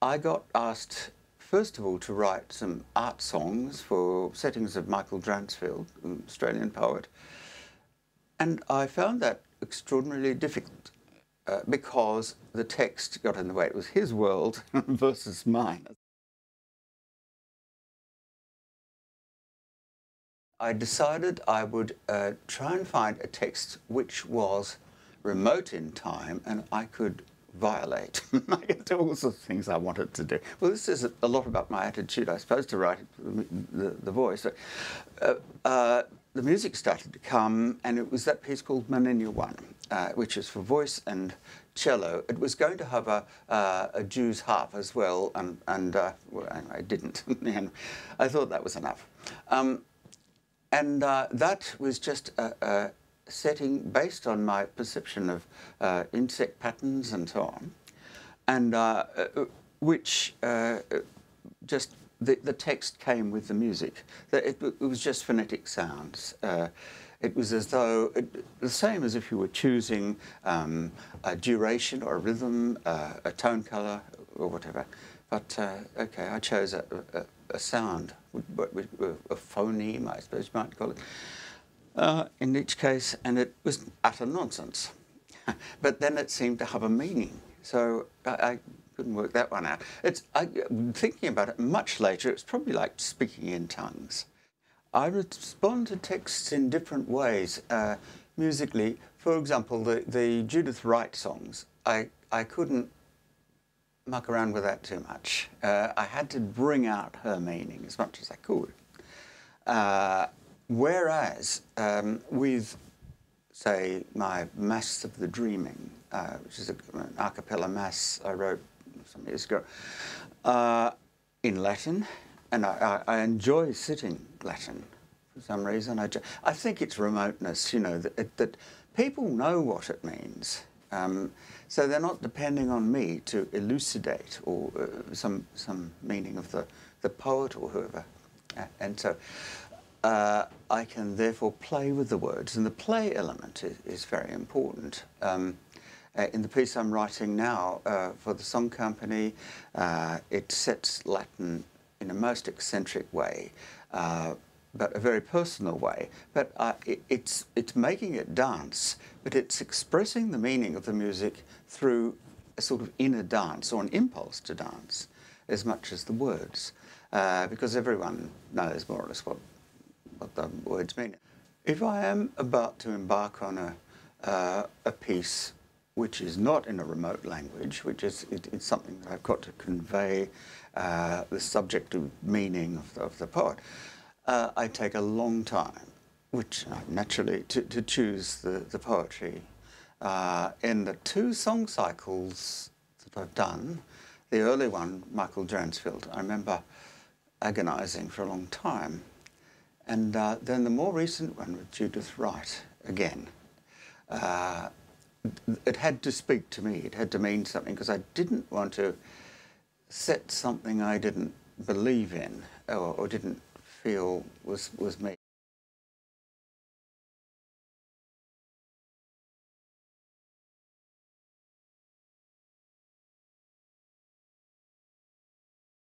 I got asked, first of all, to write some art songs for settings of Michael Dransfield, an Australian poet. And I found that extraordinarily difficult because the text got in the way. It was his world versus mine. I decided I would try and find a text which was remote in time and I could violate. I could do all sorts of things I wanted to do. Well, this is a lot about my attitude, I suppose, to write the voice. But, the music started to come, and it was that piece called Maninya 1, which is for voice and cello. It was going to have a Jew's harp as well, and well, anyway, it didn't. And I thought that was enough. That was just a setting based on my perception of insect patterns and so on, and which just the text came with the music. It was just phonetic sounds. It was as though, the same as if you were choosing a duration or a rhythm, a tone colour or whatever. But okay, I chose a sound, a phoneme, I suppose you might call it, in each case, and it was utter nonsense. But then it seemed to have a meaning, so I couldn't work that one out. Thinking about it much later, it's probably like speaking in tongues. I respond to texts in different ways musically. For example, the Judith Wright songs, I couldn't muck around with that too much. I had to bring out her meaning as much as I could. Whereas with, say, my Mass of the Dreaming, which is an a cappella mass I wrote some years ago, in Latin, and I enjoy sitting Latin for some reason. I think it's remoteness, you know, that people know what it means. So they're not depending on me to elucidate or some meaning of the poet or whoever. And so I can therefore play with the words, and the play element is very important. In the piece I'm writing now for the song company, it sets Latin in a most eccentric way, but a very personal way. But it's making it dance, but it's expressing the meaning of the music through a sort of inner dance or an impulse to dance as much as the words, because everyone knows more or less what the words mean. If I am about to embark on a piece which is not in a remote language, which is it's something that I've got to convey the subjective meaning of the poet, I take a long time, which naturally, to choose the poetry. In the two song cycles that I've done, the early one, Michael Dransfield, I remember agonising for a long time. And then the more recent one with Judith Wright, again, it had to speak to me, it had to mean something, because I didn't want to set something I didn't believe in or didn't feel was me.